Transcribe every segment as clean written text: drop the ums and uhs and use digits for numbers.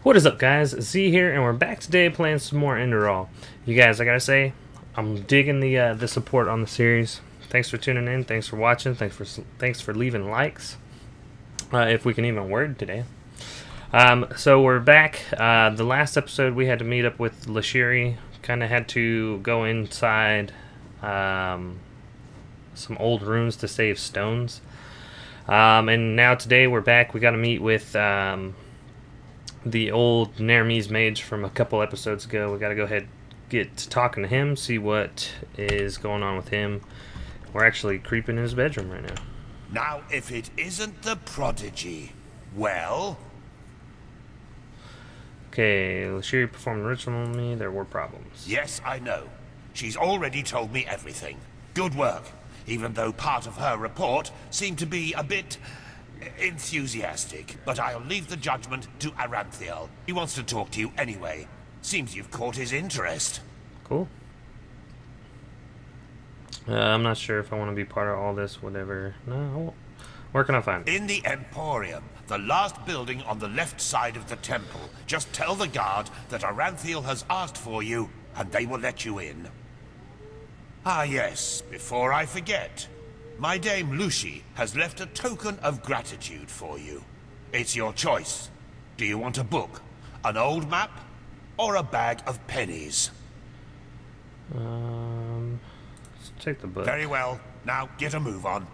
What is up, guys? Z here, and we're back today playing some more Enderal. You guys, I gotta say, I'm digging the support on the series. Thanks for tuning in. Thanks for watching. Thanks for leaving likes. If we can even word today. So we're back. The last episode we had to meet up with Lashiri. Kind of had to go inside some old rooms to save stones. And now today we're back. We got to meet with the old Nermese mage from a couple episodes ago. We got to go ahead get to talking to him, see what is going on with him. We're actually creeping in his bedroom right now. Now, if it isn't the prodigy, well... Okay, Lashiri performed a ritual on me. There were problems. Yes, I know. She's already told me everything. Good work. Even though part of her report seemed to be a bit... enthusiastic, but I'll leave the judgment to Aranthiel. He wants to talk to you anyway. Seems you've caught his interest. Cool. I'm not sure if I want to be part of all this, whatever. No, where can I find it? In the Emporium, the last building on the left side of the temple. Just tell the guard that Aranthiel has asked for you, and they will let you in. Ah yes, before I forget. My dame Lucy has left a token of gratitude for you. It's your choice. Do you want a book, an old map, or a bag of pennies? Let's take the book. Very well. Now get a move on.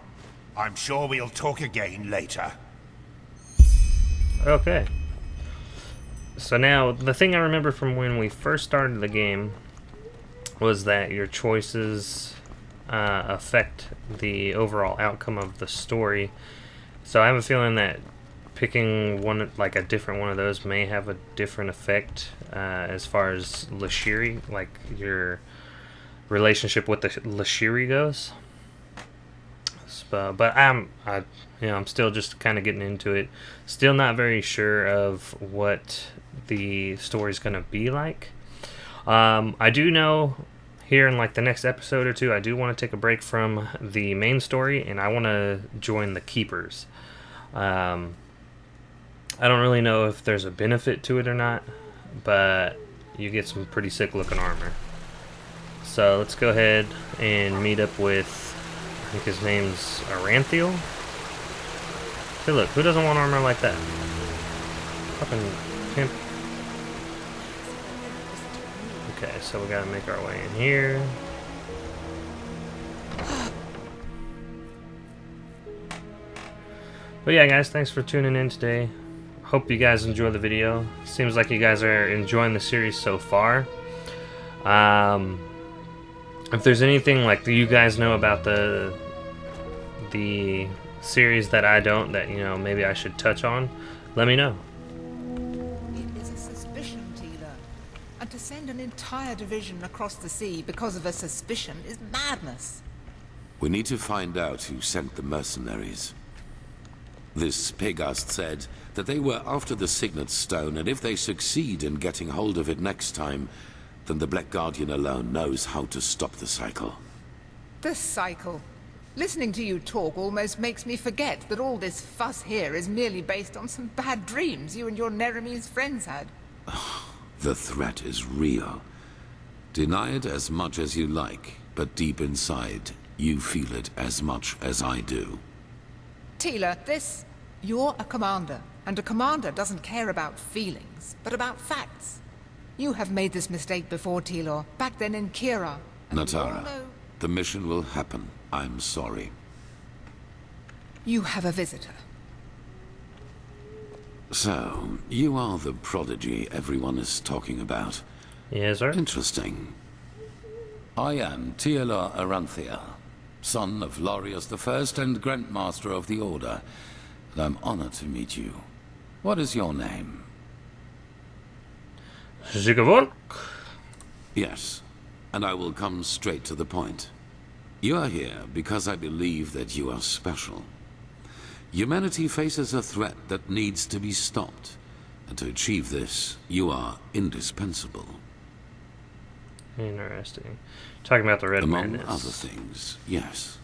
I'm sure we'll talk again later. Okay. So now, the thing I remember from when we first started the game was that your choices affect the overall outcome of the story. So I have a feeling that picking one, like a different one of those, may have a different effect as far as Lashiri, like your relationship with the Lashiri goes. But I'm still just kind of getting into it. Still not very sure of what the story's gonna be like. I do know here in like the next episode or two, I do want to take a break from the main story, and I want to join the Keepers. I don't really know if there's a benefit to it or not, but you get some pretty sick looking armor. So let's go ahead and meet up with, I think his name's Aranthiel. Hey look, who doesn't want armor like that? Fucking pimp. Okay, so we gotta make our way in here. But yeah, guys, thanks for tuning in today. Hope you guys enjoy the video. Seems like you guys are enjoying the series so far. If there's anything like you guys know about the series that I don't, that maybe I should touch on, let me know. And to send an entire division across the sea because of a suspicion is madness. We need to find out who sent the mercenaries. This Pegast said that they were after the Signet Stone, and if they succeed in getting hold of it next time, then the Black Guardian alone knows how to stop the cycle. The cycle? Listening to you talk almost makes me forget that all this fuss here is merely based on some bad dreams you and your Nermese friends had. The threat is real. Deny it as much as you like, but deep inside, you feel it as much as I do. Tila, you're a commander, and a commander doesn't care about feelings, but about facts. You have made this mistake before, Tilor, back then in Kira. Natara, the mission will happen. I'm sorry. You have a visitor. So, you are the prodigy everyone is talking about. Yes, sir. Interesting. I am Teolar Aranthiel, son of Lorius I and Grandmaster of the Order, and I'm honored to meet you. What is your name? Zigavol? Yes, and I will come straight to the point. You are here because I believe that you are special. Humanity faces a threat that needs to be stopped, and to achieve this, you are indispensable. Interesting. Talking about the Red Madness. Among other things, yes.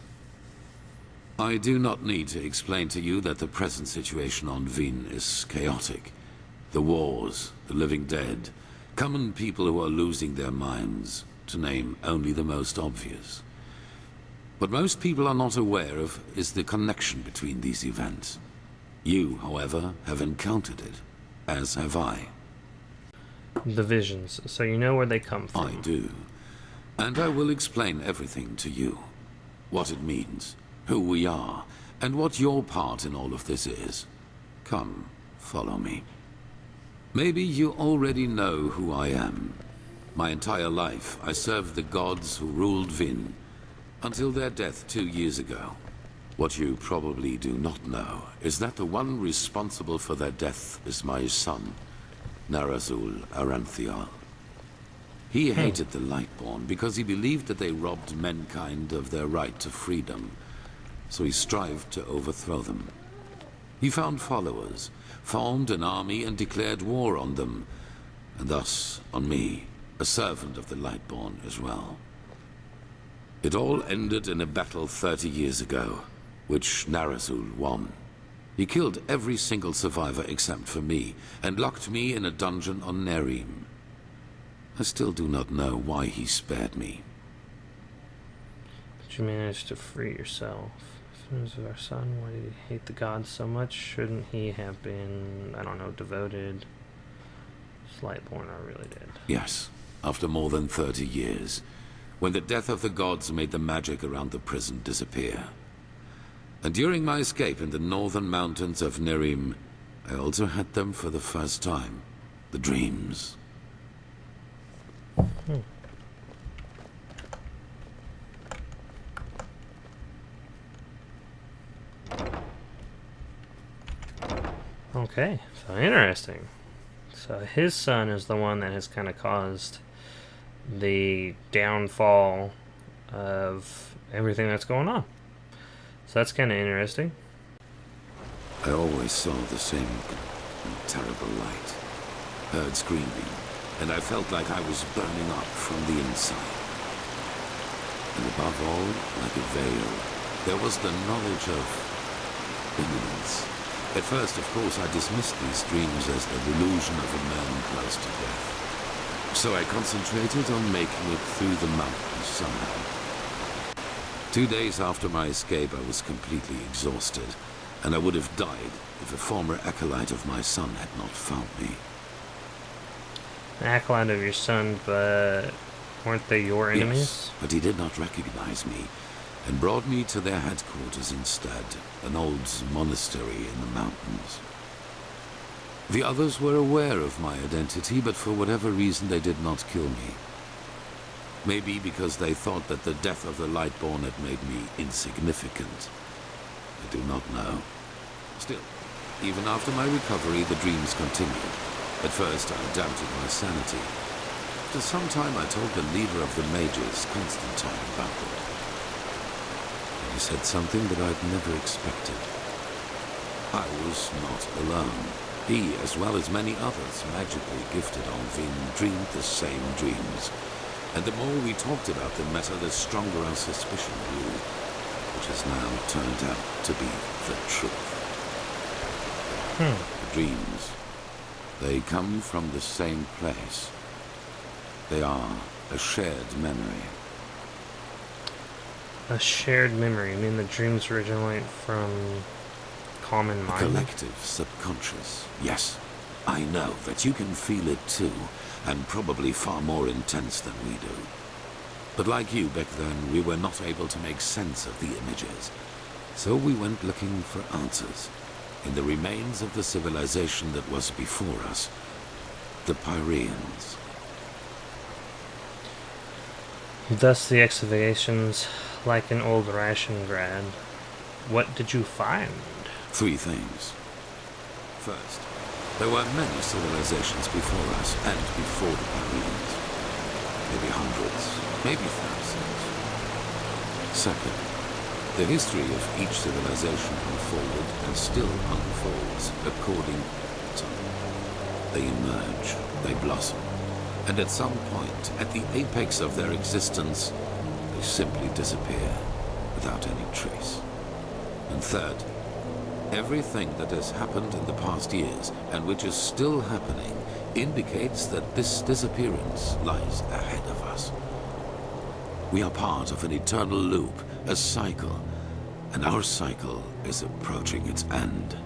I do not need to explain to you that the present situation on Veen is chaotic. the wars, the living dead, common people who are losing their minds, to name only the most obvious. What most people are not aware of is the connection between these events. You, however, have encountered it, as have I. The visions, so you know where they come from. I do. And I will explain everything to you. What it means, who we are, and what your part in all of this is. Come, follow me. Maybe you already know who I am. My entire life, I served the gods who ruled Vin, until their death 2 years ago. What you probably do not know is that the one responsible for their death is my son, Narazul Aranthial. He hated the Lightborn because he believed that they robbed mankind of their right to freedom, so he strived to overthrow them. He found followers, formed an army and declared war on them, and thus on me, a servant of the Lightborn as well. It all ended in a battle 30 years ago, which Narazul won. He killed every single survivor except for me, and locked me in a dungeon on Nerim. I still do not know why he spared me. But you managed to free yourself. If it was our son, why did he hate the gods so much? Shouldn't he have been, I don't know, devoted? Lightborn are really dead. Yes, after more than 30 years, when the death of the gods made the magic around the prison disappear. And during my escape in the northern mountains of Nerim, I also had them for the first time. The dreams. Okay, so interesting. So his son is the one that has kind of caused the downfall of everything that's going on. So that's kind of interesting. I always saw the same terrible light, heard screaming, and I felt like I was burning up from the inside. And above all, like a veil, there was the knowledge of imminence. At first, of course, I dismissed these dreams as the delusion of a man close to death. So I concentrated on making it through the mountains somehow. 2 days after my escape, I was completely exhausted, and I would have died if a former acolyte of my son had not found me. An acolyte of your son, but weren't they your enemies? Yes, but he did not recognize me, and brought me to their headquarters instead, an old monastery in the mountains. The others were aware of my identity, but for whatever reason they did not kill me. Maybe because they thought that the death of the Lightborn had made me insignificant. I do not know. Still, even after my recovery, the dreams continued. At first, I doubted my sanity. After some time, I told the leader of the mages, Constantine, about it. He said something that I'd never expected. I was not alone. He, as well as many others magically gifted on Vin, dreamed the same dreams. And the more we talked about the matter, the stronger our suspicion grew, which has now turned out to be the truth. The dreams, they come from the same place. They are a shared memory. A shared memory. I mean, the dreams originate from common mind. A collective subconscious. Yes, I know that you can feel it too, and probably far more intense than we do. But like you back then, we were not able to make sense of the images. So we went looking for answers in the remains of the civilization that was before us, the Pyreans. Thus the excavations, like an old ration grad. What did you find? 3 things. First, there were many civilizations before us and before the Pyreans. Maybe hundreds, maybe thousands. Second, the history of each civilization unfolded and still unfolds according to time. They emerge, they blossom, and at some point, at the apex of their existence, they simply disappear without any trace. And third, Everything that has happened in the past years, and which is still happening, indicates that this disappearance lies ahead of us. We are part of an eternal loop, a cycle, and our cycle is approaching its end.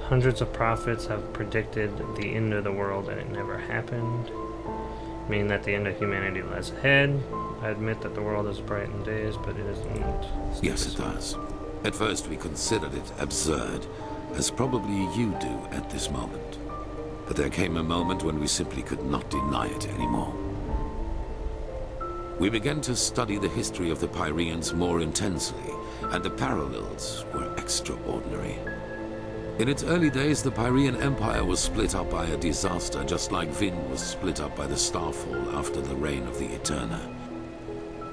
Hundreds of prophets have predicted the end of the world, and it never happened, meaning that the end of humanity lies ahead. I admit that the world is bright in days, but it isn't. Yes, it does. At first we considered it absurd, as probably you do at this moment. But there came a moment when we simply could not deny it anymore. We began to study the history of the Pyreans more intensely, and the parallels were extraordinary. In its early days, the Pyrean Empire was split up by a disaster, just like Vin was split up by the Starfall after the reign of the Eterna.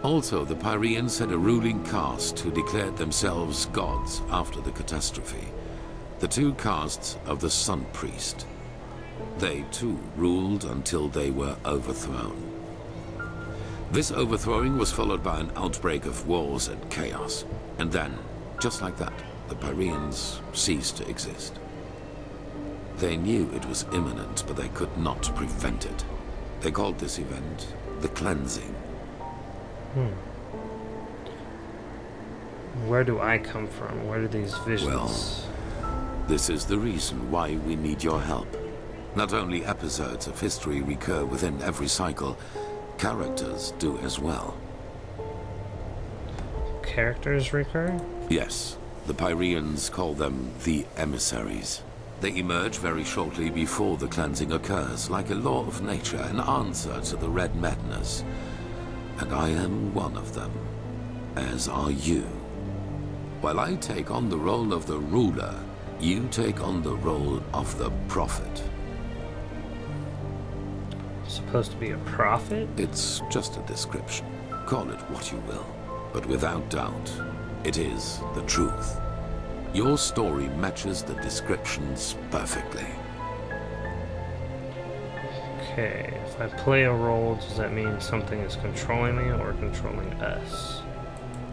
Also, the Pyreans had a ruling caste who declared themselves gods after the catastrophe. The two castes of the Sun Priest. They, too, ruled until they were overthrown. This overthrowing was followed by an outbreak of wars and chaos. And then, just like that, the Pyreans ceased to exist. They knew it was imminent, but they could not prevent it. They called this event the Cleansing. Where do I come from? Where do these visions... Well, this is the reason why we need your help. Not only episodes of history recur within every cycle, characters do as well. Characters recur? Yes. The Pyreans call them the emissaries. They emerge very shortly before the cleansing occurs, like a law of nature, an answer to the Red Madness. And I am one of them, as are you. While I take on the role of the ruler, you take on the role of the prophet. Supposed to be a prophet? It's just a description. Call it what you will. But without doubt, it is the truth. Your story matches the descriptions perfectly. Okay, if I play a role, does that mean something is controlling me or controlling us?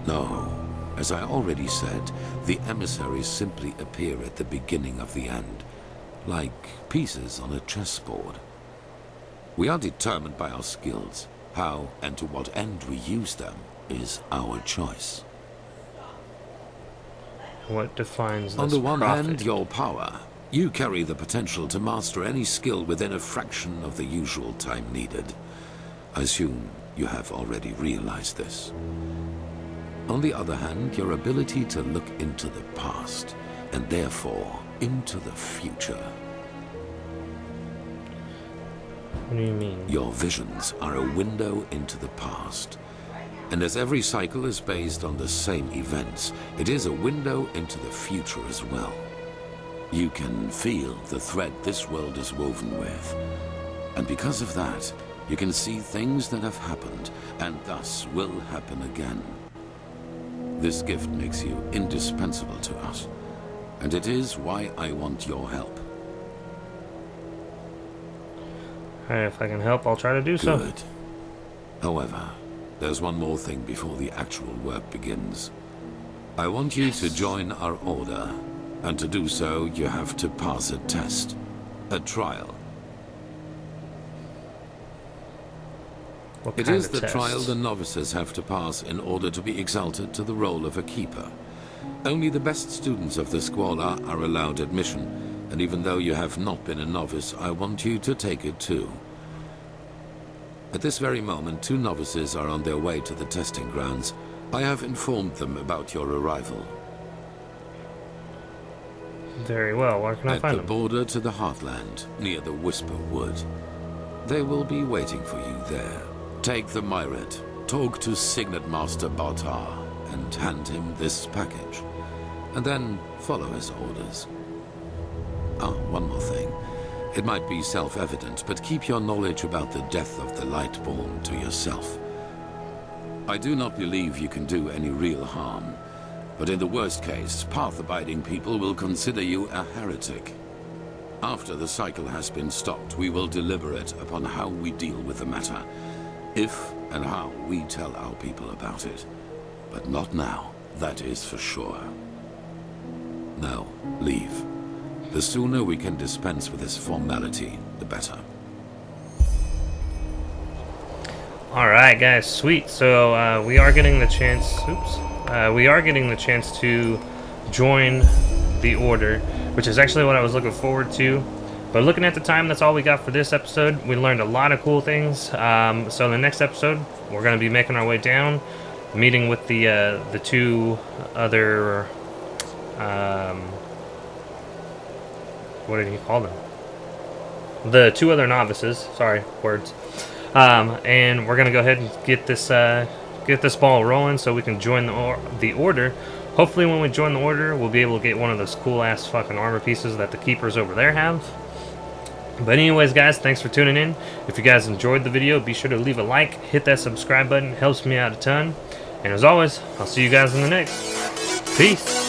No. As I already said, the emissaries simply appear at the beginning of the end, like pieces on a chessboard. We are determined by our skills. How and to what end we use them is our choice. What defines this On the one prophet? hand, your power. You carry the potential to master any skill within a fraction of the usual time needed. I assume you have already realized this. On the other hand, your ability to look into the past, and therefore into the future. What do you mean? Your visions are a window into the past. And as every cycle is based on the same events, it is a window into the future as well. You can feel the thread this world is woven with. And because of that, you can see things that have happened, and thus will happen again. This gift makes you indispensable to us, and it is why I want your help. Alright, if I can help, I'll try to do so. Good. However, there's one more thing before the actual work begins. I want you to join our order, and to do so, you have to pass a test, a trial. What It kind is of the test? trial the novices have to pass in order to be exalted to the role of a keeper. Only the best students of the Squalor are allowed admission, and even though you have not been a novice, I want you to take it too. At this very moment, 2 novices are on their way to the testing grounds. I have informed them about your arrival. Very well, where can I At find the them? border to the Heartland, near the Whisper Wood. They will be waiting for you there. Take the Myret, talk to Signet Master Bartar, and hand him this package. And then follow his orders. Ah, one more thing. It might be self-evident, but keep your knowledge about the death of the Lightborn to yourself. I do not believe you can do any real harm, but in the worst case, path-abiding people will consider you a heretic. After the cycle has been stopped, we will deliberate upon how we deal with the matter, if and how we tell our people about it. But not now, that is for sure. No, leave. The sooner we can dispense with this formality, the better. Alright guys, sweet. So we are getting the chance, we are getting the chance to join the Order, which is actually what I was looking forward to. But looking at the time, that's all we got for this episode. We learned a lot of cool things. So in the next episode, we're going to be making our way down, meeting with the two other, what did he call them? The two other novices. Sorry, words. And we're gonna go ahead and get this ball rolling so we can join the Order. Hopefully when we join the Order, we'll be able to get one of those cool ass fucking armor pieces that the keepers over there have. But anyways guys, thanks for tuning in. If you guys enjoyed the video, be sure to leave a like, hit that subscribe button, it helps me out a ton. And as always, I'll see you guys in the next. Peace.